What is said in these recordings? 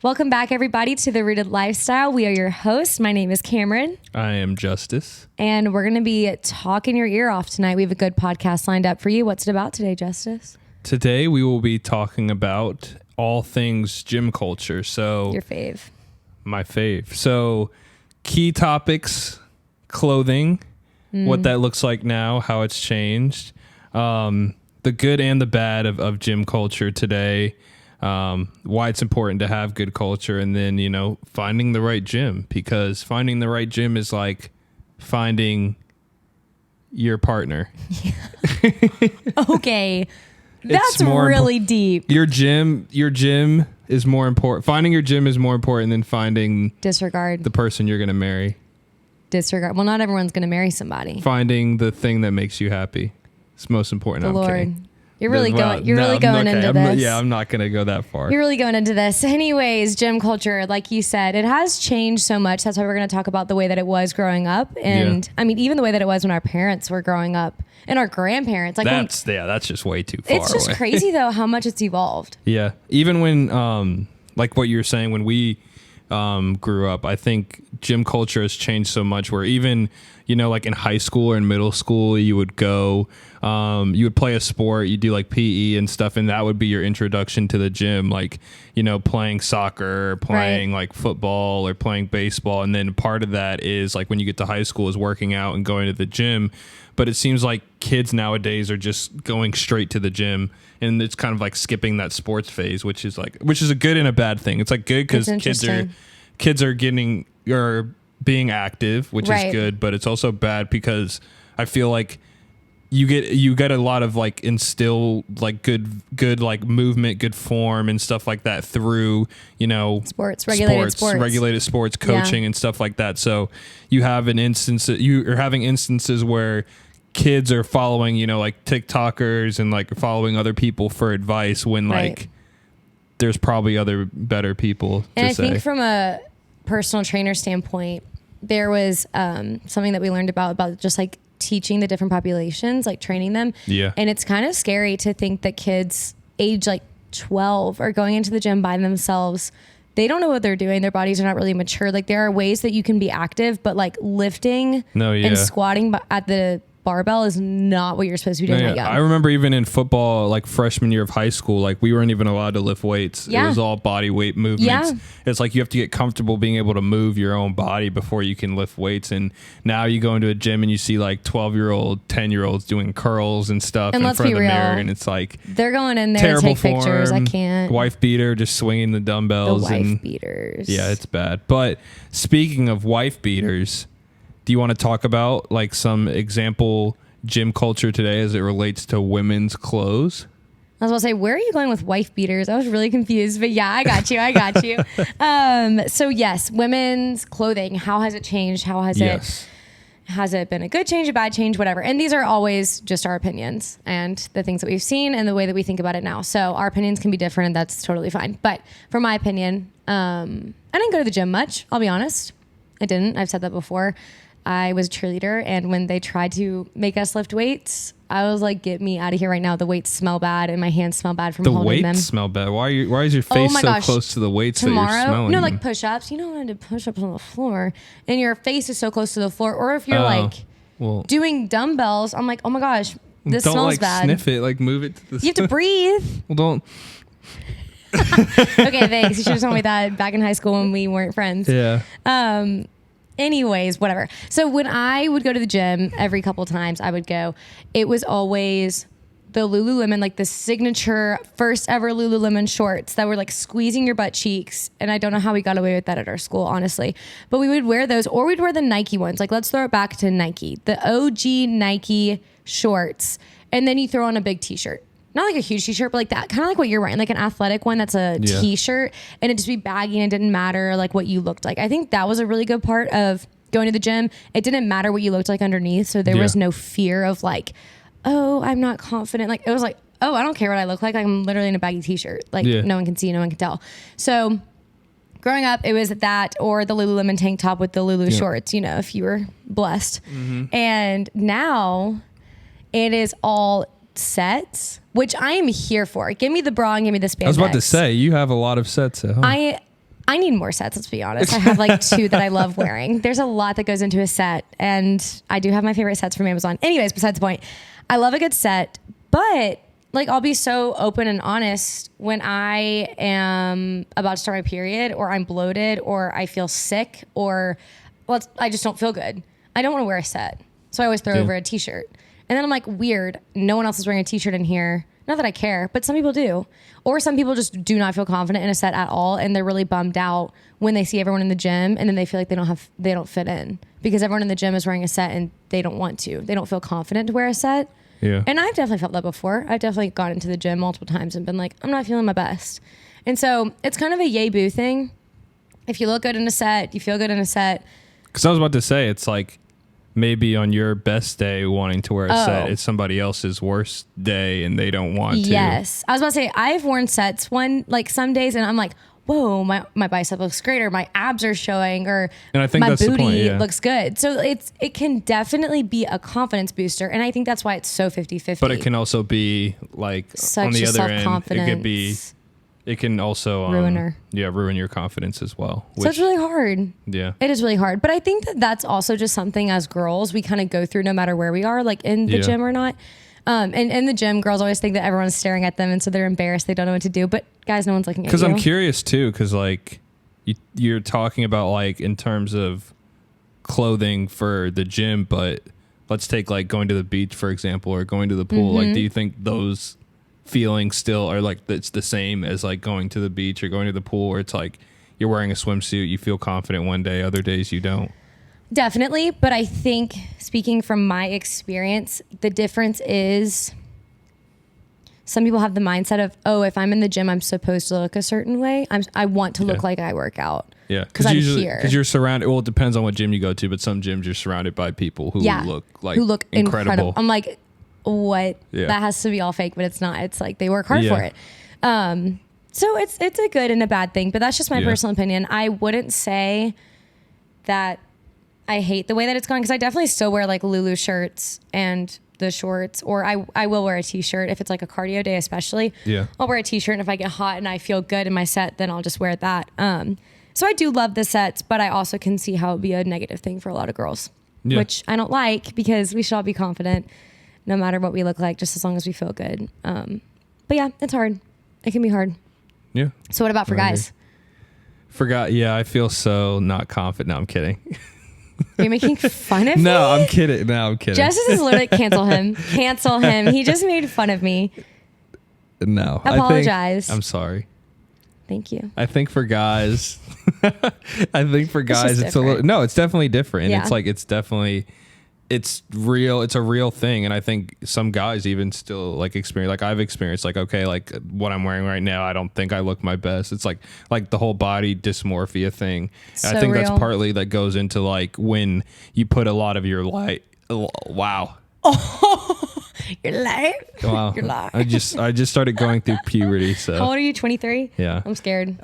Welcome back, everybody, to The Rooted Lifestyle. We are your hosts. My name is Camryn. I am Justus. And we're going to be talking your ear off tonight. We have a good podcast lined up for you. What's it about today, Justus? Today, we will be talking about all things gym culture. So, your fave. My fave. So, key topics, clothing, what that looks like now, how it's changed, the good and the bad of gym culture today. Why it's important to have good culture, and then, finding the right gym, because finding the right gym is like finding your partner. Okay. That's really deep. Your gym is more important. Finding your gym is more important than finding the person you're going to marry. Disregard. Well, not everyone's going to marry somebody. Finding the thing that makes you happy. It's most important. The I'm Lord. kidding. You're really going into this. I'm not going to go that far. You're really going into this. Anyways, gym culture, like you said, it has changed so much. That's why we're going to talk about the way that it was growing up. And I mean, even the way that it was when our parents were growing up and our grandparents. Like that's just way too far away. It's just crazy, though, how much it's evolved. Yeah. Even when, like what you were saying, when we grew up, I think gym culture has changed so much where even, like in high school or in middle school, you would go, you would play a sport, you do like PE and stuff, and that would be your introduction to the gym, like, playing soccer, or playing like football or playing baseball. And then part of that is like when you get to high school is working out and going to the gym. But it seems like kids nowadays are just going straight to the gym, and it's kind of like skipping that sports phase, which is a good and a bad thing. It's like good because kids are being active, which is good, but it's also bad because I feel like you get a lot of like instill like good like movement, good form and stuff like that through, regulated sports coaching and stuff like that. So you're having instances where kids are following, like TikTokers and like following other people for advice when like there's probably other better people to and I say. think from a personal trainer standpoint, there was something that we learned about just like teaching the different populations, like training them. Yeah. And it's kind of scary to think that kids age like 12 are going into the gym by themselves. They don't know what they're doing. Their bodies are not really mature. Like there are ways that you can be active, but like lifting and squatting at the barbell is not what you're supposed to be doing that young. I remember even in football, like freshman year of high school, like we weren't even allowed to lift weights. It was all body weight movements. It's like you have to get comfortable being able to move your own body before you can lift weights. And now you go into a gym and you see like 12-year-old, 10-year-olds doing curls and stuff in front of the mirror, and it's like they're going in there to take pictures. I can't. Wife beater, just swinging the dumbbells. The wife beaters. Yeah, it's bad. But speaking of wife beaters, do you want to talk about like some example gym culture today as it relates to women's clothes? I was going to say, where are you going with wife beaters? I was really confused, but yeah, I got you. So yes, women's clothing. How has it changed? How has it been a good change, a bad change, whatever? And these are always just our opinions and the things that we've seen and the way that we think about it now. So our opinions can be different, and that's totally fine. But for my opinion, I didn't go to the gym much. I'll be honest. I didn't. I've said that before. I was a cheerleader, and when they tried to make us lift weights, I was like, get me out of here right now. The weights smell bad, and my hands smell bad from holding them. The weights smell bad? Why is your face so close to the weights that you're smelling? Like push-ups. You know, I did push-ups on the floor, and your face is so close to the floor. Or if you're doing dumbbells, I'm like, oh my gosh, this smells bad. Don't sniff it. Like move it to the You have to breathe. Well, don't. Okay, thanks. You should have told me that back in high school when we weren't friends. Yeah. Anyways, whatever. So when I would go to the gym every couple of times I would go, it was always the Lululemon, like the signature first ever Lululemon shorts that were like squeezing your butt cheeks. And I don't know how we got away with that at our school, honestly. But we would wear those, or we'd wear the Nike ones. Like, let's throw it back to Nike, the OG Nike shorts. And then you throw on a big t-shirt. Not like a huge t-shirt, but like that, kind of like what you're wearing, like an athletic one that's a t-shirt, and it'd just be baggy and it didn't matter like what you looked like. I think that was a really good part of going to the gym. It didn't matter what you looked like underneath, so there was no fear of like, oh, I'm not confident. Like it was like, oh, I don't care what I look like. I'm literally in a baggy t-shirt. Like no one can see, no one can tell. So growing up, it was that or the Lululemon tank top with the Lulu shorts, if you were blessed. Mm-hmm. And now it is all sets, which I am here for. Give me the bra and give me the spandex. I was about to say, you have a lot of sets at home. I need more sets, let's be honest. I have like 2 that I love wearing. There's a lot that goes into a set, and I do have my favorite sets from Amazon. Anyways, besides the point, I love a good set, but like I'll be so open and honest when I am about to start my period, or I'm bloated, or I feel sick, or I just don't feel good. I don't want to wear a set. So I always throw over a t-shirt. And then I'm like, weird, no one else is wearing a t-shirt in here. Not that I care, but some people do. Or some people just do not feel confident in a set at all, and they're really bummed out when they see everyone in the gym, and then they feel like they don't fit in because everyone in the gym is wearing a set and they don't want to. They don't feel confident to wear a set. Yeah. And I've definitely felt that before. I've definitely gone into the gym multiple times and been like, I'm not feeling my best. And so it's kind of a yay boo thing. If you look good in a set, you feel good in a set. Because I was about to say, it's like, maybe on your best day wanting to wear a set, it's somebody else's worst day and they don't want to. Yes. I was about to say, I've worn sets like some days and I'm like, whoa, my bicep looks great, or my abs are showing, or and I think my that's booty the point, yeah. looks good. So it can definitely be a confidence booster. And I think that's why it's so 50-50. But it can also be like such on the a other end, self-confidence. it can also ruiner. ruin your confidence as well. So it's really hard. Yeah. It is really hard. But I think that that's also just something as girls we kind of go through no matter where we are, like in the gym or not. And in the gym, girls always think that everyone's staring at them, and so they're embarrassed. They don't know what to do. But guys, no one's looking at you. Because I'm curious too, because like you're talking about like in terms of clothing for the gym, but let's take like going to the beach, for example, or going to the pool. Like, do you think those feelings still are like it's the same as like going to the beach or going to the pool, where it's like you're wearing a swimsuit, you feel confident one day, other days you don't? Definitely. But I think, speaking from my experience, the difference is some people have the mindset of, oh, if I'm in the gym, I'm supposed to look a certain way. I want to look like I work out. Yeah, because I'm here. Because you're surrounded. Well, it depends on what gym you go to, but some gyms you're surrounded by people who look incredible. I'm like, what? Yeah. That has to be all fake, but it's not. It's like they work hard for it. So it's a good and a bad thing, but that's just my personal opinion. I wouldn't say that I hate the way that it's gone, because I definitely still wear like Lulu shirts and the shorts, or I will wear a t-shirt if it's like a cardio day, especially. Yeah, I'll wear a t-shirt, and if I get hot and I feel good in my set, then I'll just wear that. So I do love the sets, but I also can see how it'd be a negative thing for a lot of girls, which I don't like, because we should all be confident no matter what we look like, just as long as we feel good. But yeah, it's hard. It can be hard. Yeah. So what about for guys? I feel so not confident. No, I'm kidding. You're making fun of me? No, I'm kidding. Justus is literally, cancel him. Cancel him. He just made fun of me. No. Apologize. I'm sorry. Thank you. I think for guys, it's a little, no, it's definitely different. Yeah. It's like, it's real. It's a real thing. And I think some guys even still like experience, like I've experienced, like, okay, like what I'm wearing right now, I don't think I look my best. It's like the whole body dysmorphia thing. So I think real. that's partly that goes into like when you put a lot of your light. Wow. Oh, you're light. Wow. You're light. I just started going through puberty. So how old are you? 23? Yeah. I'm scared.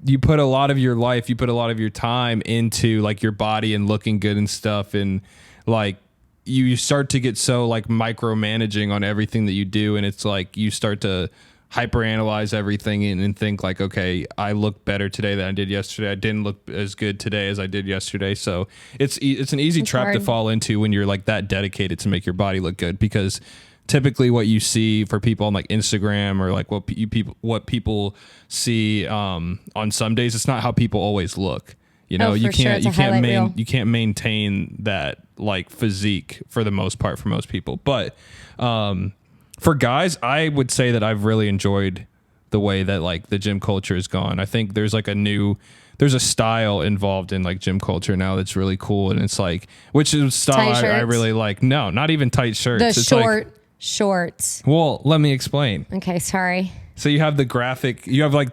You put a lot of your life, you put a lot of your time into like your body and looking good and stuff, and like you start to get so like micromanaging on everything that you do, and it's like you start to hyperanalyze everything and think like, okay, I look better today than I did yesterday. I didn't look as good today as I did yesterday. So it's an easy trap to fall into when you're like that dedicated to make your body look good, because typically what you see for people on like Instagram, or like what people see on some days, it's not how people always look. You know, you can't maintain that like physique for the most part for most people. But for guys, I would say that I've really enjoyed the way that like the gym culture has gone. I think there's like there's a style involved in like gym culture now that's really cool, and it's like, which is style I really like. No, not even tight shirts. The shorts. Well, let me explain. Okay, sorry. So you have like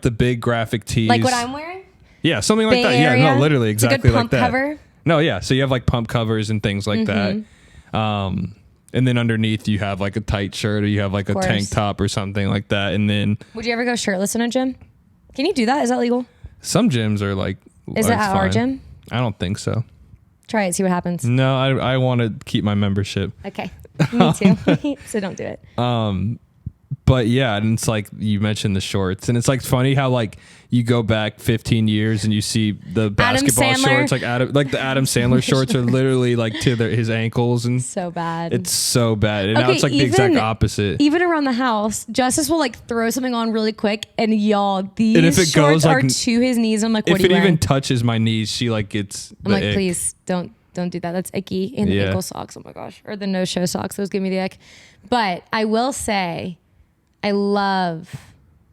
the big graphic tees, like what I'm wearing. Yeah, something like Bay that. Area. Yeah, no, literally exactly it's a good like pump that. Cover. No, yeah. So you have like pump covers and things like that. And then underneath you have like a tight shirt, or you have like a tank top or something like that. And then would you ever go shirtless in a gym? Can you do that? Is that legal? Some gyms are like, is it at our gym? I don't think so. Try it, see what happens. No, I want to keep my membership. Okay. Me too. So don't do it. But yeah, and it's like you mentioned the shorts, and it's like funny how like you go back 15 years and you see the basketball shorts, like the Adam Sandler shorts are literally like to his ankles, and so bad. It's so bad, and now it's like the exact opposite. Even around the house, Justus will like throw something on really quick, and y'all, these and if it shorts goes, like, are to his knees. I'm like, what if are you it wearing? even touches my knees, she like gets. I'm like, ick. please don't do that. That's icky. And the ankle socks. Oh my gosh, or the no-show socks. Those give me the ick. But I will say, I love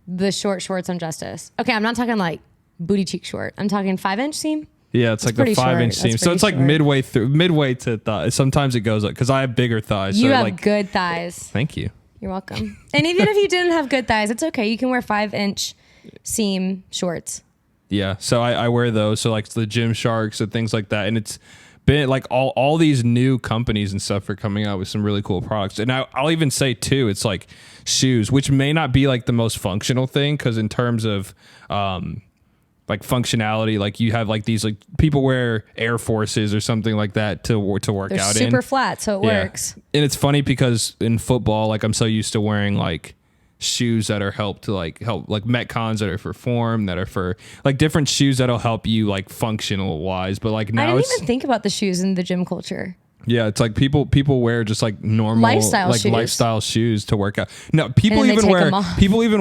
the short shorts on Justus. Okay, I'm not talking like booty cheek short. I'm talking 5-inch seam. Yeah, it's like the 5-inch seam. So it's like midway to thigh. Sometimes it goes up because I have bigger thighs. You so have like, good thighs. Thank you. You're welcome. And even if you didn't have good thighs, it's okay. You can wear 5-inch seam shorts. Yeah, so I wear those. So like the Gymsharks and things like that. And it's been like all these new companies and stuff are coming out with some really cool products. And I'll even say too, it's like shoes, which may not be like the most functional thing, because in terms of like functionality, like you have like these, like people wear Air Forces or something like that to work They're out in. super flat, so it works. And it's funny because in football, like I'm so used to wearing like shoes that are help like Metcons that are for form, that are for like different shoes that'll help you like functional wise. But like now I didn't even think about the shoes in the gym culture. Yeah, it's like people wear just like normal lifestyle shoes to work out. No, people even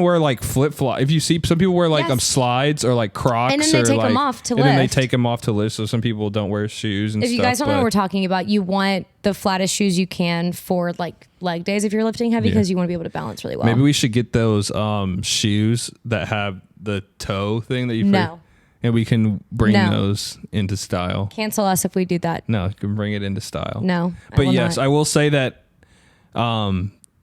wear like flip flop. If you see some people wear like slides or like Crocs, and then they take them off to lift. And then they take them off to lift. So some people don't wear shoes and stuff. If you guys don't know what we're talking about, you want the flattest shoes you can for like leg days if you're lifting heavy, because you want to be able to balance really well. Maybe we should get those shoes that have the toe thing that you and we can bring those into style. Cancel us if we do that. No, you can bring it into style. No. But yes, I will say that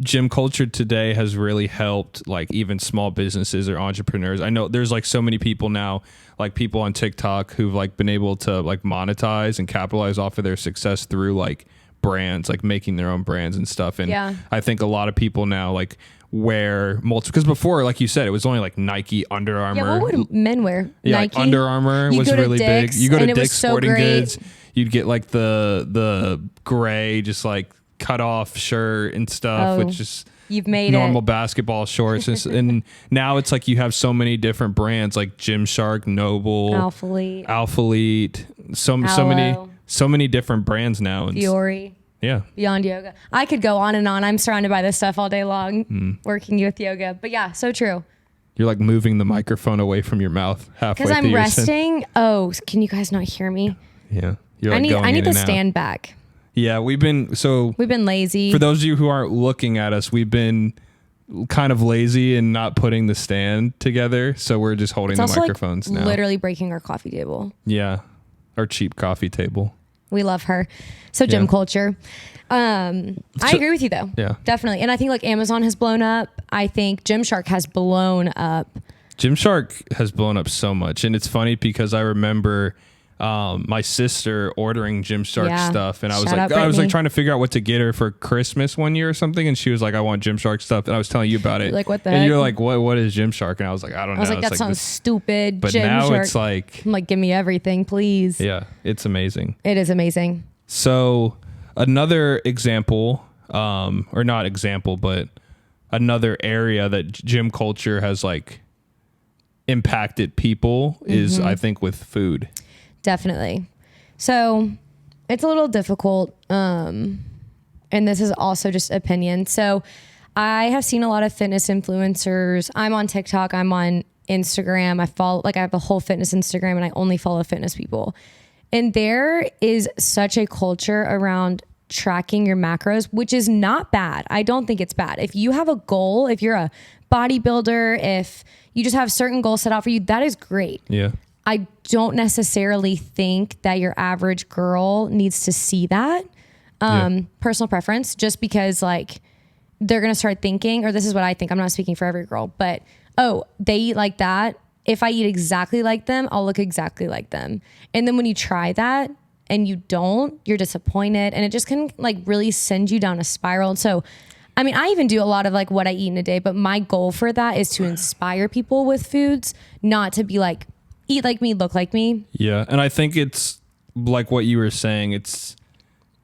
gym culture today has really helped like even small businesses or entrepreneurs. I know there's like so many people now, like people on TikTok who've like been able to like monetize and capitalize off of their success through like brands, like making their own brands and stuff. And I think a lot of people now like wear multiple, because before, like you said, it was only like Nike, Under Armour. Yeah, what would men wear? Yeah, Nike? like Under Armour was really big. You go to Dick's Sporting Goods, you'd get like the gray, just like cut off shirt and stuff, which is you've made normal basketball shorts. And now it's like you have so many different brands like Gymshark, Noble, Alphalete, so many different brands now. Fiore. Yeah. Beyond Yoga. I could go on and on. I'm surrounded by this stuff all day long, working with yoga. But yeah, so true. You're like moving the microphone away from your mouth halfway. Because I'm resting. Oh, can you guys not hear me? Yeah. You're like I need to out. stand back. Yeah, we've been lazy. For those of you who aren't looking at us, we've been kind of lazy and not putting the stand together. So we're just holding the microphones now. Literally breaking our coffee table. Yeah. Our cheap coffee table. We love her. So gym culture. I agree with you though. Yeah, definitely. And I think like Amazon has blown up. I think Gymshark has blown up. Gymshark has blown up so much. And it's funny because I remember my sister ordering Gymshark stuff, and I was like trying to figure out what to get her for Christmas one year or something, and she was like, I want Gymshark stuff, and I was telling you about it. Like, what the heck? And you're like, what is Gymshark? And I was like, I don't know. I was like, that sounds stupid. But now it's like, I'm like, give me everything, please. Yeah, it's amazing. It is amazing. So another example, or not example, but another area that gym culture has like impacted people is, I think, with food. Definitely. So it's a little difficult. And this is also just opinion. So I have seen a lot of fitness influencers. I'm on TikTok. I'm on Instagram. I have a whole fitness Instagram, and I only follow fitness people. And there is such a culture around tracking your macros, which is not bad. I don't think it's bad. If you have a goal, if you're a bodybuilder, if you just have certain goals set out for you, that is great. Yeah. I don't necessarily think that your average girl needs to see that. Personal preference, just because like they're going to start thinking, or this is what I think, I'm not speaking for every girl, but, oh, they eat like that. If I eat exactly like them, I'll look exactly like them. And then when you try that and you don't, you're disappointed, and it just can like really send you down a spiral. So, I mean, I even do a lot of like what I eat in a day, but my goal for that is to inspire people with foods, not to be like, eat like me, look like me. Yeah. And I think it's like what you were saying. It's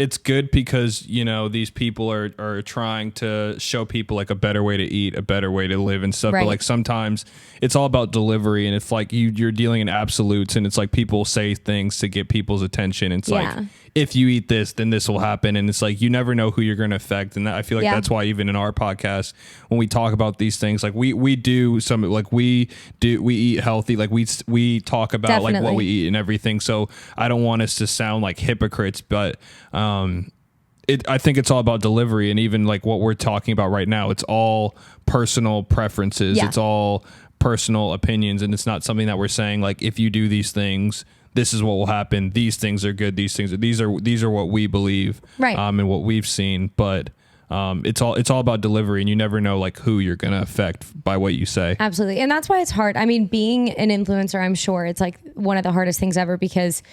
it's good because, you know, these people are trying to show people like a better way to eat, a better way to live and stuff. Right. But like sometimes it's all about delivery, and it's like you're dealing in absolutes, and it's like people say things to get people's attention. And it's like, if you eat this, then this will happen. And it's like, you never know who you're going to affect. And I feel like that's why even in our podcast, when we talk about these things, like we do some, like we eat healthy, like we talk about like what we eat and everything. So I don't want us to sound like hypocrites, but I think it's all about delivery, and even like what we're talking about right now, it's all personal preferences. It's all personal opinions, and it's not something that we're saying like, if you do these things, this is what will happen. These things are good. These are what we believe, right? And what we've seen, but it's all about delivery, and you never know like who you're gonna affect by what you say. Absolutely, and that's why it's hard. I mean, being an influencer, I'm sure it's like one of the hardest things ever, because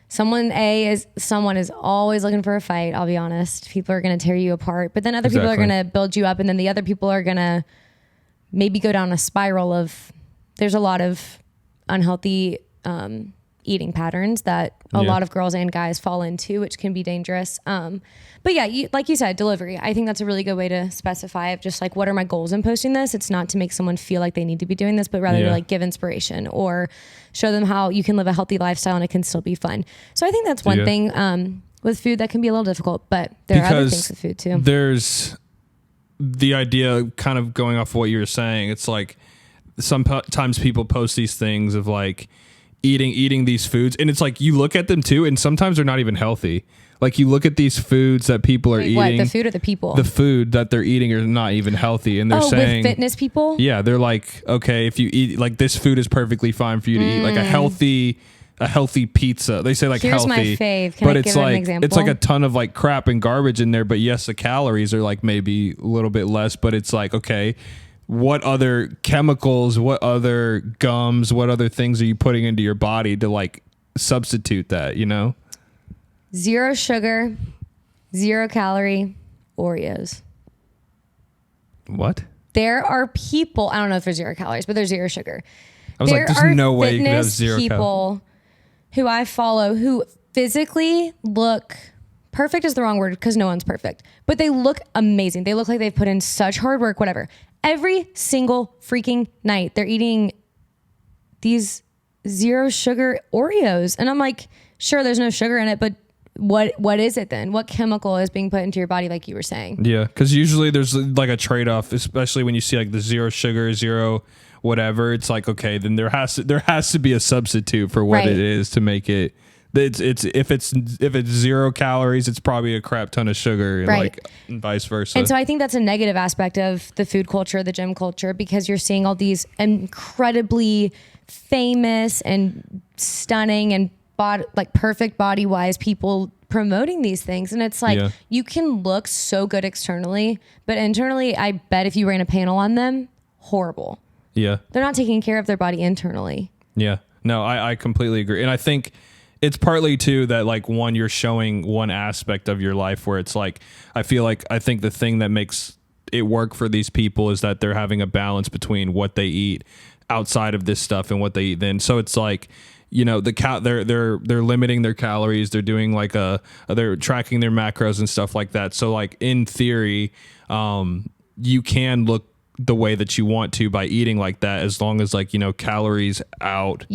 someone is always looking for a fight. I'll be honest. People are going to tear you apart, but then other people are going to build you up, and then the other people are going to maybe go down a spiral of. There's a lot of unhealthy eating patterns that a lot of girls and guys fall into, which can be dangerous. But yeah, like you said, delivery. I think that's a really good way to specify it. Just like, what are my goals in posting this? It's not to make someone feel like they need to be doing this, but rather to like give inspiration or show them how you can live a healthy lifestyle and it can still be fun. So I think that's one thing with food that can be a little difficult, but there are other things with food too. There's the idea, kind of going off of what you were saying. It's like sometimes people post these things of like eating these foods, and it's like you look at them too, and sometimes they're not even healthy. Like you look at these foods that people are eating. What, the food or the people? The food that they're eating are not even healthy, and they're saying with fitness people. Yeah, they're like, okay, if you eat like this food is perfectly fine for you to eat, like a healthy pizza. They say like here's healthy, my fave. Can but I it's give like an example? it's like a ton of like crap and garbage in there. But yes, the calories are like maybe a little bit less. But it's like, okay, what other chemicals, what other gums, what other things are you putting into your body to like substitute that? You know, 0 sugar, 0 calorie Oreos. What? There are people, I don't know if there's 0 calories, but there's 0 sugar. I was like, there's no way you could have 0 people who I follow who physically look perfect is the wrong word because no one's perfect, but they look amazing. They look like they've put in such hard work, whatever. Every single freaking night, they're eating these 0 sugar Oreos. And I'm like, sure, there's no sugar in it, but what is it then? What chemical is being put into your body, like you were saying? Yeah, because usually there's like a trade-off, especially when you see like the 0 sugar, 0 whatever. It's like, okay, then there has to be a substitute for what it is to make it. It's if it's 0 calories, it's probably a crap ton of sugar, and like and vice versa. And so I think that's a negative aspect of the food culture, the gym culture, because you're seeing all these incredibly famous and stunning and like perfect body wise people promoting these things, and it's like you can look so good externally, but internally, I bet if you ran a panel on them, horrible. Yeah, they're not taking care of their body internally. Yeah, no, I completely agree, and I think it's partly too that like one, you're showing one aspect of your life where it's like I think the thing that makes it work for these people is that they're having a balance between what they eat outside of this stuff and what they eat then. So it's like, you know, they're limiting their calories, they're doing like they're tracking their macros and stuff like that. So like in theory, you can look the way that you want to by eating like that, as long as like, you know, calories out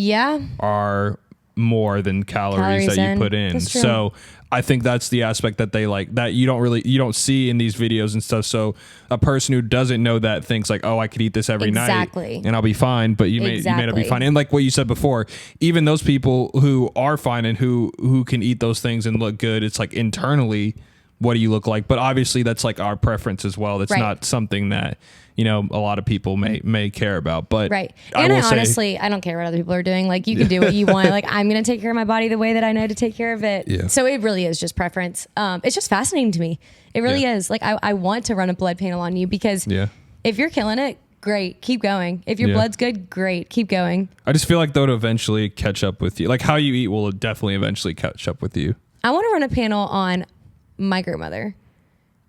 are more than calories that you put in. So I think that's the aspect that they like, that you don't see in these videos and stuff. So a person who doesn't know that thinks like, oh, I could eat this every night and I'll be fine, but you may not be fine. And like what you said before, even those people who are fine and who can eat those things and look good, it's like internally, what do you look like? But obviously that's like our preference as well. That's not something that, you know, a lot of people may care about, but and I honestly don't care what other people are doing. Like you can do what you want. Like I'm going to take care of my body the way that I know to take care of it. Yeah. So it really is just preference. It's just fascinating to me. It really is. Like I want to run a blood panel on you because if you're killing it, great, keep going. If your blood's good, great, keep going. I just feel like though to eventually catch up with you, like how you eat will definitely eventually catch up with you. I want to run a panel on my grandmother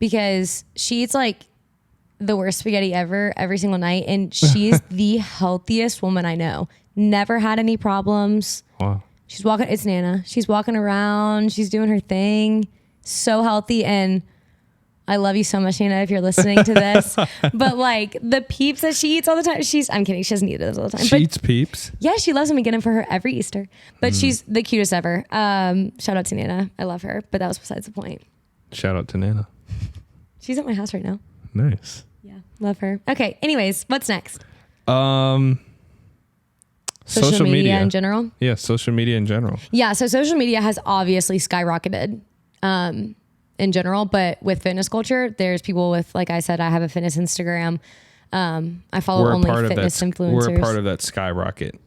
because she eats like the worst spaghetti ever every single night, and she's the healthiest woman I know. Never had any problems. Wow. She's walking, it's Nana. She's walking around, she's doing her thing. so healthy. And I love you so much, Nina, if you're listening to this. But like the peeps that she eats all the time, I'm kidding. She doesn't eat those all the time. She eats peeps? Yeah, she loves them. We get them for her every Easter. But she's the cutest ever. Shout out to Nina. I love her. But that was besides the point. Shout out to Nana. She's at my house right now. Nice. Yeah, love her. Okay, anyways, what's next? Social media in general? Yeah, social media in general. Yeah, so social media has obviously skyrocketed in general, but with fitness culture, there's people with, like I said, I have a fitness Instagram. I follow only fitness influencers. We're a part of that skyrocket.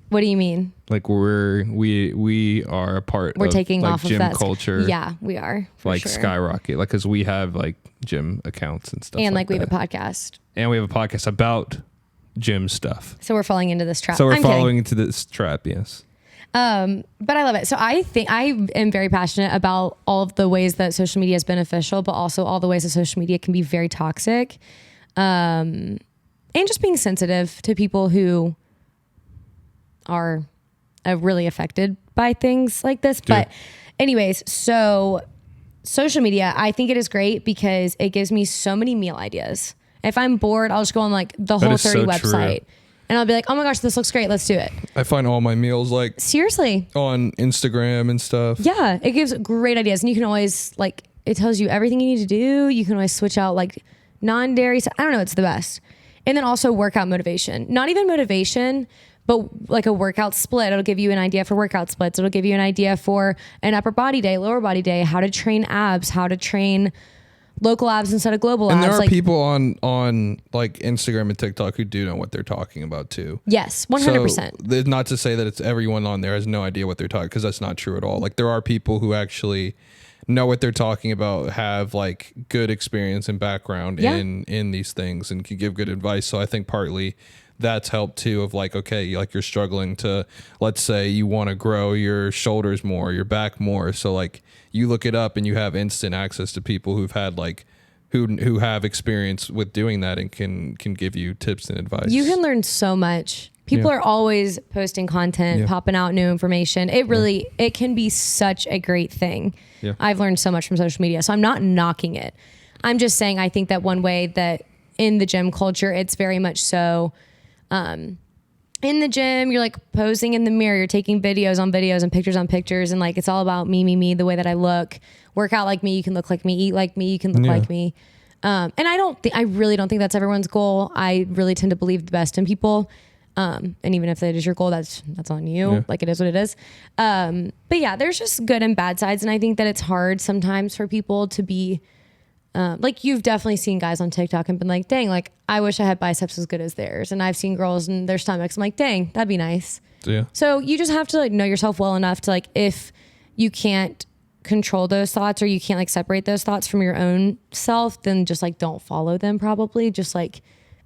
What do you mean? Like we are a part we're of taking like off gym of that culture. Yeah, we are. Like sure. skyrocket. Like, cause we have like gym accounts and stuff. And like we that. have a podcast. And we have a podcast about gym stuff. So we're falling into this trap. So we're I'm falling kidding. into this trap, yes. But I love it. So I think I am very passionate about all of the ways that social media is beneficial, but also all the ways that social media can be very toxic. And just being sensitive to people who are really affected by things like this. Yeah. But anyways, so social media, I think it is great because it gives me so many meal ideas. If I'm bored, I'll just go on like the That Whole is 30 so website. true. And I'll be like, oh my gosh, this looks great. Let's do it. I find all my meals like Seriously. on Instagram and stuff. Yeah, it gives great ideas. And you can always, like, it tells you everything you need to do. You can always switch out, like, non-dairy. I don't know. It's the best. And then also workout motivation. Not even motivation, but like a workout split. It'll give you an idea for workout splits. It'll give you an idea for an upper body day, lower body day, how to train abs, how to train local abs instead of global abs. And there are like, people on like Instagram and TikTok who do know what they're talking about too. Yes, 100%. So, not to say that it's everyone on there has no idea what they're talking, because that's not true at all. Like there are people who actually know what they're talking about, have like good experience and background in these things, and can give good advice. So I think partly that's helped too, of like, okay, like you're struggling to, let's say you want to grow your shoulders more, your back more. So like you look it up and you have instant access to people who've had like, who have experience with doing that and can give you tips and advice. You can learn so much. People are always posting content, popping out new information. It really, it can be such a great thing. Yeah. I've learned so much from social media, so I'm not knocking it. I'm just saying, I think that one way that in the gym culture, it's very much so, in the gym, you're like posing in the mirror, you're taking videos on videos and pictures on pictures. And like, it's all about me, the way that I look, work out like me, you can look like me, eat like me, you can look like me. And I really don't think that's everyone's goal. I really tend to believe the best in people. And even if that is your goal, that's on you. Yeah. Like it is what it is. But yeah, there's just good and bad sides. And I think that it's hard sometimes for people to be, like you've definitely seen guys on TikTok and been like, dang, like I wish I had biceps as good as theirs. And I've seen girls and their stomachs. I'm like, dang, that'd be nice. Yeah. So you just have to like know yourself well enough to like, if you can't control those thoughts or you can't like separate those thoughts from your own self, then just like don't follow them. Probably just like,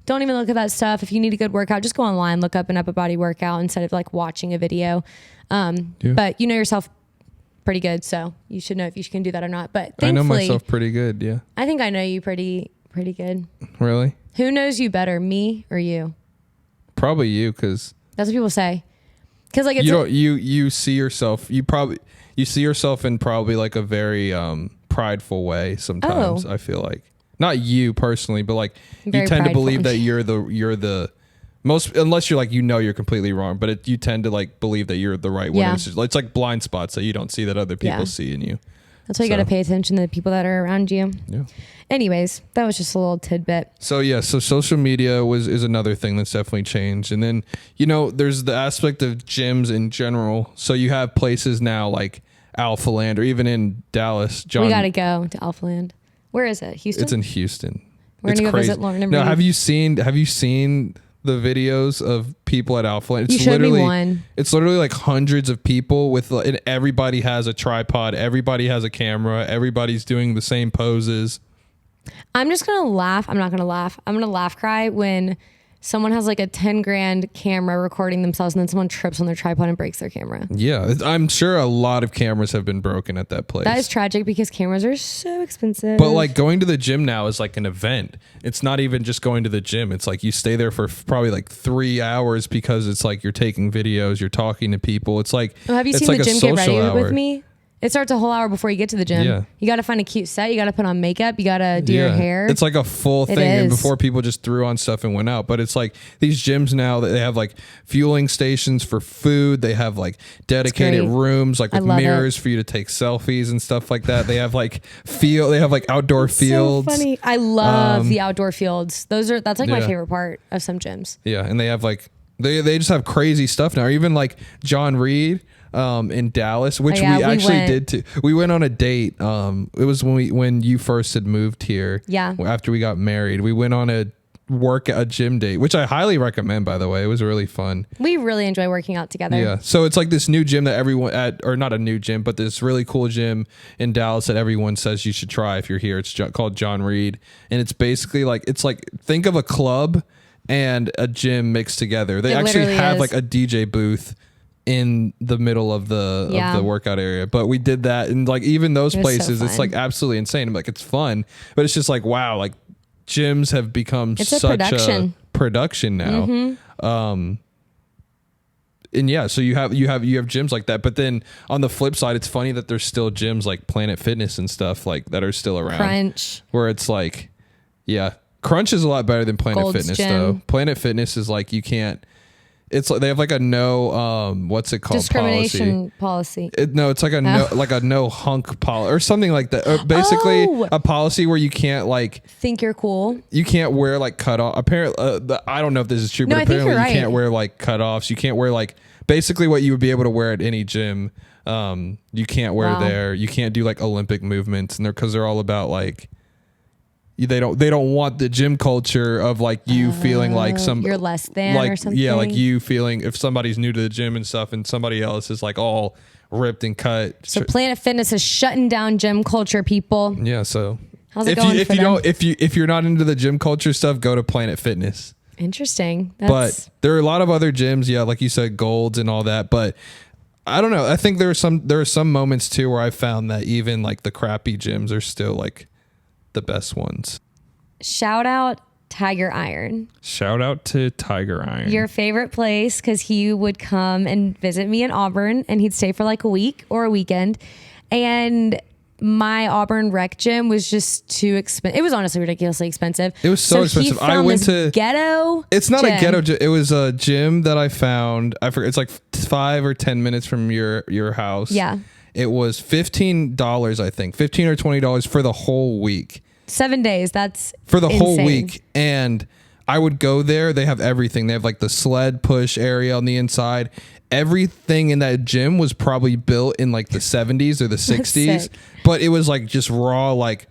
don't even look at that stuff. If you need a good workout, just go online, look up an upper body workout instead of like watching a video. But you know yourself pretty good, so you should know if you can do that or not. But I know myself pretty good. Yeah. I think I know you pretty good. Really? Who knows you better, me or you? Probably you, because that's what people say. Because like it's you see yourself. You see yourself in probably like a very prideful way. Sometimes I feel like. Not you personally, but like you tend to believe that you're the most, unless you're like, you're completely wrong, but you tend to like believe that you're the right one. Yeah. It's like blind spots that you don't see that other people see in you. That's why you got to pay attention to the people that are around you. Yeah. Anyways, that was just a little tidbit. So yeah, so social media is another thing that's definitely changed. And then, there's the aspect of gyms in general. So you have places now like Alpha Land, or even in Dallas. We got to go to Alpha Land. Where is it? Houston? It's in Houston. We're going to go visit Lauren and No, Reed. have you seen the videos of people at Alpha Land? You showed me one. It's literally like hundreds of people and everybody has a tripod. Everybody has a camera. Everybody's doing the same poses. I'm just going to laugh. I'm not going to laugh. I'm going to laugh cry when someone has like a 10 grand camera recording themselves and then someone trips on their tripod and breaks their camera. Yeah. I'm sure a lot of cameras have been broken at that place. That is tragic because cameras are so expensive. But like going to the gym now is like an event. It's not even just going to the gym. It's like you stay there for probably like 3 hours because it's like you're taking videos, you're talking to people. It's like, have you it's seen like the a gym get ready social hour. with me? It starts a whole hour before you get to the gym. Yeah. You got to find a cute set. You got to put on makeup. You got to do your hair. It's like a full thing. And before people just threw on stuff and went out. But it's like these gyms now that they have like fueling stations for food. They have like dedicated rooms like with mirrors for you to take selfies and stuff like that. They have like they have like outdoor fields. So funny. I love the outdoor fields. That's like my favorite part of some gyms. Yeah. And they have like, they just have crazy stuff now. Or even like John Reed in Dallas, which we actually did too. We went on a date. It was when you first had moved here. Yeah. After we got married, we went on a gym date, which I highly recommend, by the way. It was really fun. We really enjoy working out together. Yeah. So it's like this new gym that everyone or not a new gym, but this really cool gym in Dallas that everyone says you should try if you're here. It's called John Reed. And it's basically like, think of a club and a gym mixed together. They actually have like a DJ booth in the middle of the workout area, but we did that, and like even those places, it's like absolutely insane. I'm like, it's fun, but it's just like, wow, like gyms have become such a production now. Mm-hmm. And yeah, so you have gyms like that, but then on the flip side, it's funny that there's still gyms like Planet Fitness and stuff like that are still around. Crunch, where it's like, yeah, Crunch is a lot better than Planet Gold's Fitness Gym. though. Planet Fitness is like, you can't. It's like they have like a no what's it called, discrimination policy. No, it's like a no, like a no hunk policy or something like that. Or basically a policy where you can't like think you're cool. You can't wear like cutoff. Apparently, I don't know if this is true, but apparently you can't wear like cutoffs. You can't wear like basically what you would be able to wear at any gym. You can't wear there. You can't do like Olympic movements, and because they're all about like. They don't want the gym culture of like you feeling like you're less than like, or something. Yeah, like you feeling if somebody's new to the gym and stuff and somebody else is like all ripped and cut. So Planet Fitness is shutting down gym culture, people. Yeah, so how's it going for them? If you're not into the gym culture stuff, go to Planet Fitness. Interesting. But there are a lot of other gyms, yeah, like you said, Golds and all that, but I don't know. I think there are some moments too where I found that even like the crappy gyms are still like the best ones. Shout out Tiger Iron. Shout out to Tiger Iron. Your favorite place, because he would come and visit me in Auburn and he'd stay for like a week or a weekend. And my Auburn rec gym was just too expensive. It was honestly ridiculously expensive. It was so expensive. I went to ghetto. It's not a ghetto gym. It was a gym that I found. I forget. It's like 5 or 10 minutes from your house. Yeah. It was $15, I think, $15 or $20 for the whole week. 7 days. That's for the whole week. And I would go there. They have everything. They have like the sled push area on the inside. Everything in that gym was probably built in like the 70s or the 60s, but it was like just raw, like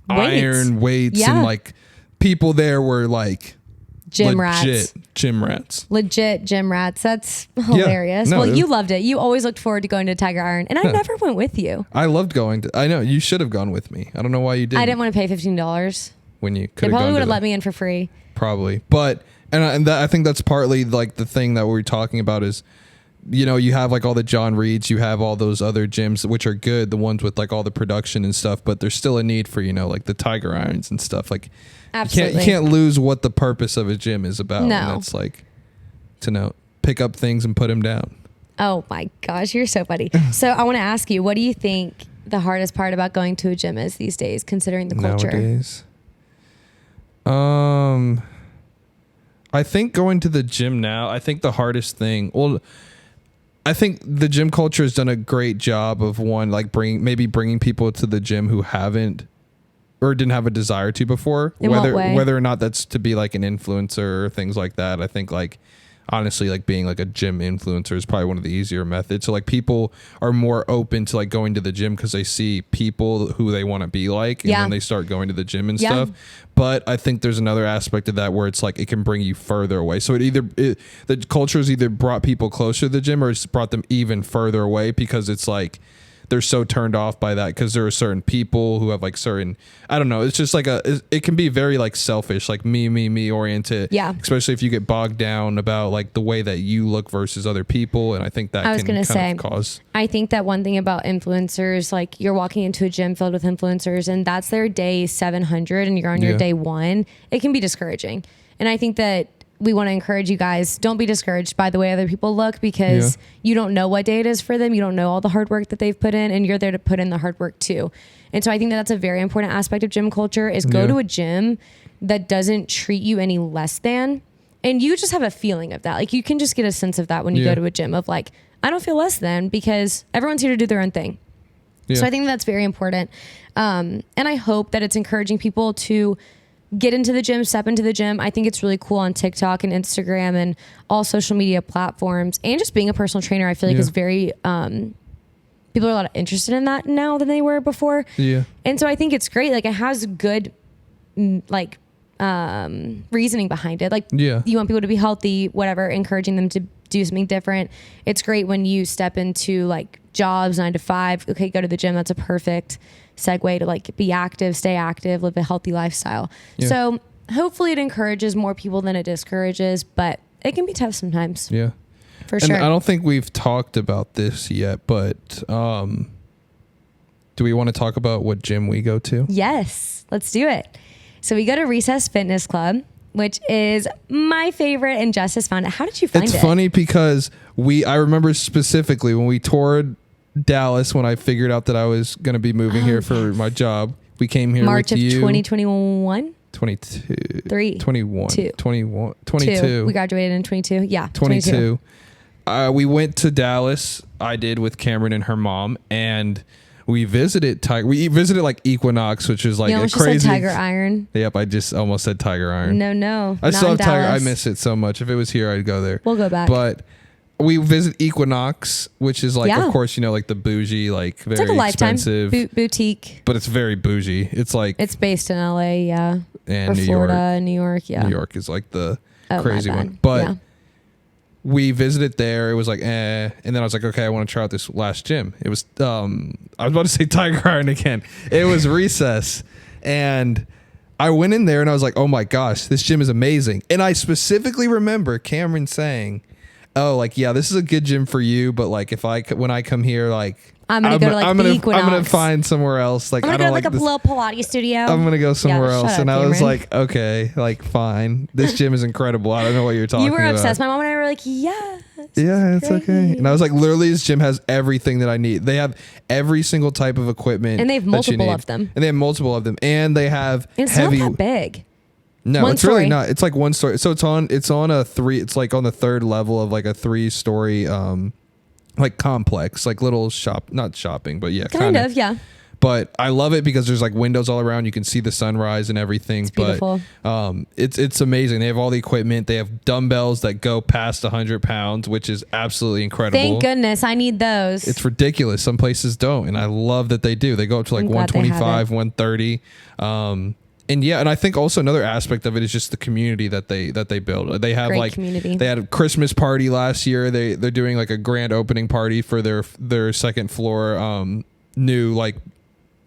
iron weights and like people there were like gym rats. Legit gym rats. That's hilarious. Yeah, no, well, you loved it. You always looked forward to going to Tiger Iron, and I never went with you. I loved going to. I know you should have gone with me. I don't know why you didn't. I didn't want to pay $15 when you could. They probably would have let me in for free. Probably, but I think that's partly like the thing that we're talking about is, you know, you have like all the John Reeds, you have all those other gyms which are good, the ones with like all the production and stuff, but there's still a need for, you know, like the Tiger Irons and stuff. Like, absolutely, you can't lose what the purpose of a gym is about. No, and that's like to pick up things and put them down. Oh my gosh, you're so funny. So I want to ask you, what do you think the hardest part about going to a gym is these days, considering the culture? Nowadays, I think going to the gym now, I think the hardest thing, well, I think the gym culture has done a great job of bringing people to the gym who haven't or didn't have a desire to before. In what way? Whether or not that's to be like an influencer or things like that. I think like honestly, like being like a gym influencer is probably one of the easier methods. So like people are more open to like going to the gym because they see people who they want to be like, and then they start going to the gym and stuff. But I think there's another aspect of that where it's like it can bring you further away. So the culture has either brought people closer to the gym or it's brought them even further away because it's like they're so turned off by that because there are certain people who have like certain, I don't know, it's just like it can be very like selfish, like me oriented. Yeah. Especially if you get bogged down about like the way that you look versus other people. And I think that can cause. I think that one thing about influencers, like you're walking into a gym filled with influencers and that's their day 700 and you're on your day 1, it can be discouraging. And I think that we want to encourage you guys, don't be discouraged by the way other people look, because you don't know what day it is for them. You don't know all the hard work that they've put in, and you're there to put in the hard work too. And so I think that that's a very important aspect of gym culture, is go to a gym that doesn't treat you any less than. And you just have a feeling of that. Like, you can just get a sense of that when you go to a gym of like, I don't feel less than, because everyone's here to do their own thing. So I think that's very important. And I hope that it's encouraging people to get into the gym, step into the gym. I think it's really cool on TikTok and Instagram and all social media platforms. And just being a personal trainer, I feel like is very, people are a lot interested in that now than they were before. Yeah. And so I think it's great. Like, it has good, like, reasoning behind it. Like, you want people to be healthy, whatever, encouraging them to do something different. It's great when you step into like jobs 9 to 5. Okay, go to the gym. That's a perfect segue to like be active, stay active, live a healthy lifestyle. So hopefully it encourages more people than it discourages, but it can be tough sometimes. Yeah, for sure. And I don't think we've talked about this yet, but do we want to talk about what gym we go to? Yes, let's do it. So we go to Recess Fitness Club, which is my favorite, and Justus found it. How did you find it? It's funny because I remember specifically when we toured Dallas, when I figured out that I was going to be moving here for my job. We came here March with of you. 2021? 22. 3. 21. 2. 21. 22. 2. We graduated in 22. Yeah. 22. We went to Dallas. I did with Camryn and her mom, and we visited We visited like Equinox, which is like a crazy. You almost said Tiger Iron. Yep, I just almost said Tiger Iron. No. I still have Tiger. I miss it so much. If it was here, I'd go there. We'll go back. But we visit Equinox, which is like, of course, like the bougie, like very it's like a expensive boutique, but it's very bougie. It's like it's based in LA, and New Florida, York. New York, New York is like the crazy one, but. We visited there. It was like, and then I was like, okay, I want to try out this last gym. It was, I was about to say Tiger Iron again. It was Recess. And I went in there and I was like, oh my gosh, this gym is amazing. And I specifically remember Camryn saying, oh, like, yeah, this is a good gym for you. But like, when I come here, like, I'm gonna go to like the Equinox. I'm gonna find somewhere else. Like, I'm gonna I don't go to like a little Pilates studio. I'm gonna go somewhere else. And I was Camryn. like, okay, like fine. This gym is incredible. I don't know what you're talking about. You were obsessed. My mom and I were like, yeah, it's okay. And I was like, literally, this gym has everything that I need. They have every single type of equipment, and they have multiple of them. And they have multiple of them, and they have it's heavy. Not that big. No, it's really not. It's like one story. So it's on a 3. It's like on the 3rd level of like a 3-story like complex, like little not shopping, but kind of. But I love it because there's like windows all around. You can see the sunrise and everything. It's beautiful. But it's amazing. They have all the equipment. They have dumbbells that go past 100 pounds, which is absolutely incredible. Thank goodness. I need those. It's ridiculous. Some places don't, and I love that they do. They go up to like 125, 130. And I think also another aspect of it is just the community that they build. They have great like community. They had a Christmas party last year. They're doing like a grand opening party for their 2nd floor new like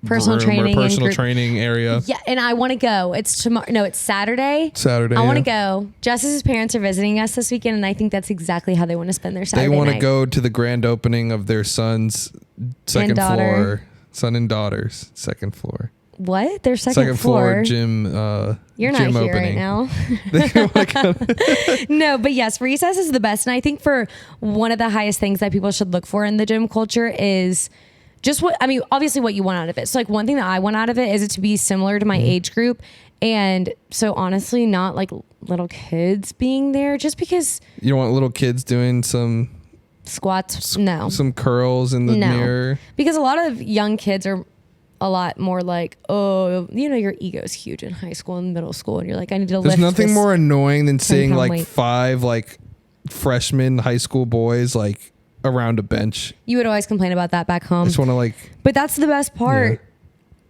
personal training area. Yeah, and I want to go. It's tomorrow. No, it's Saturday. I want to go. Justus's parents are visiting us this weekend, and I think that's exactly how they want to spend their Saturday. They want to go to the grand opening of their son's 2nd floor, son and daughter's 2nd floor. What? Their second floor gym. You're gym not here opening. right now. No, but yes, Recess is the best. And I think for one of the highest things that people should look for in the gym culture is just obviously what you want out of it. So like one thing that I want out of it is it to be similar to my age group. And so honestly, not like little kids being there, just because. You don't want little kids doing some squats. No. Some curls in the mirror. Because a lot of young kids are a lot more like, oh, your ego's huge in high school and middle school, and you're like, I need to lift. There's nothing more annoying than seeing like weight. 5 like freshman high school boys like around a bench. You would always complain about that back home. I just want to like. But that's the best part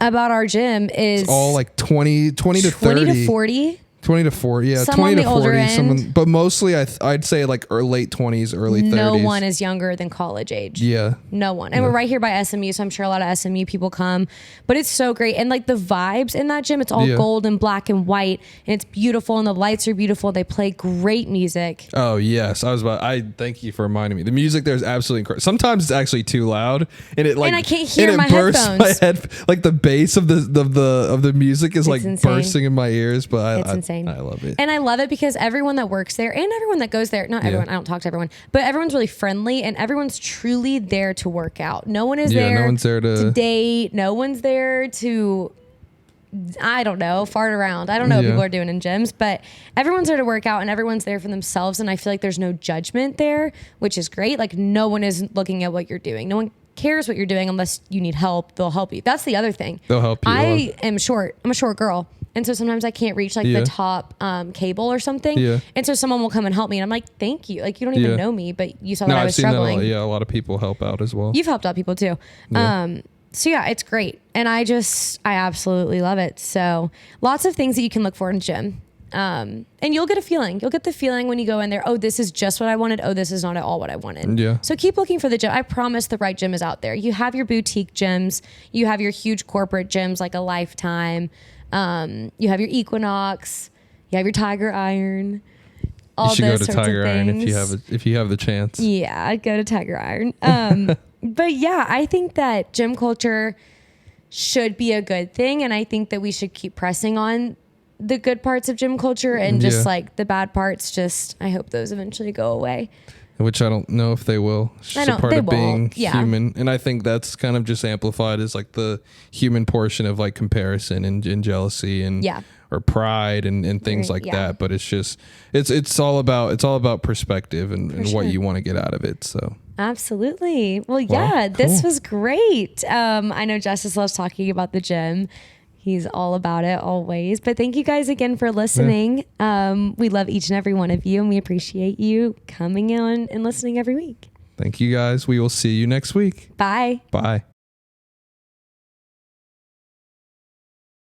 about our gym is it's all like 20 to 30. 20 to 40. 20 to 40, yeah. Some 20 on to the older 40. end. But mostly I'd say like late 20s, early 30s. No one is younger than college age. Yeah. No one. And we're right here by SMU, so I'm sure a lot of SMU people come. But it's so great. And like the vibes in that gym, it's all gold and black and white. And it's beautiful, and the lights are beautiful. They play great music. Oh, yes. I thank you for reminding me. The music there is absolutely incredible. Sometimes it's actually too loud. And I can't hear my headphones. Like the bass of the music is like insane. bursting in my ears. But it's insane. insane. I love it. And I love it because everyone that works there and everyone that goes there, not everyone, I don't talk to everyone, but everyone's really friendly and everyone's truly there to work out. No one is there, no one's there to date. No one's there to, I don't know, fart around. I don't know what people are doing in gyms, but everyone's there to work out and everyone's there for themselves. And I feel like there's no judgment there, which is great. Like no one is looking at what you're doing. No one cares what you're doing unless you need help. They'll help you. That's the other thing. They'll help you. I am short. I'm a short girl. And so sometimes I can't reach like the top cable or something. Yeah. And so someone will come and help me. And I'm like, thank you. Like you don't even know me, but you saw that I was I've seen struggling. that a lot of people help out as well. You've helped out people too. Yeah. So yeah, it's great. And I absolutely love it. So lots of things that you can look for in the gym. And you'll get a feeling. You'll get the feeling when you go in there, oh, this is just what I wanted. Oh, this is not at all what I wanted. Yeah. So keep looking for the gym. I promise the right gym is out there. You have your boutique gyms. You have your huge corporate gyms like a Lifetime. You have your Equinox. You have your Tiger Iron. All you should those go to sorts Tiger of Iron things. if you have the chance. Yeah, I'd go to Tiger Iron. But yeah, I think that gym culture should be a good thing. And I think that we should keep pressing on the good parts of gym culture and just like the bad parts, I hope those eventually go away. Which I don't know if they will. It's just a part of being human. And I think that's kind of just amplified as like the human portion of like comparison and jealousy and or pride and things like that. But it's just it's all about perspective and what you want to get out of it. So absolutely. Well, this was great. I know Justus loves talking about the gym. He's all about it always. But thank you guys again for listening. We love each and every one of you, and we appreciate you coming on and listening every week. Thank you guys. We will see you next week. Bye. Bye.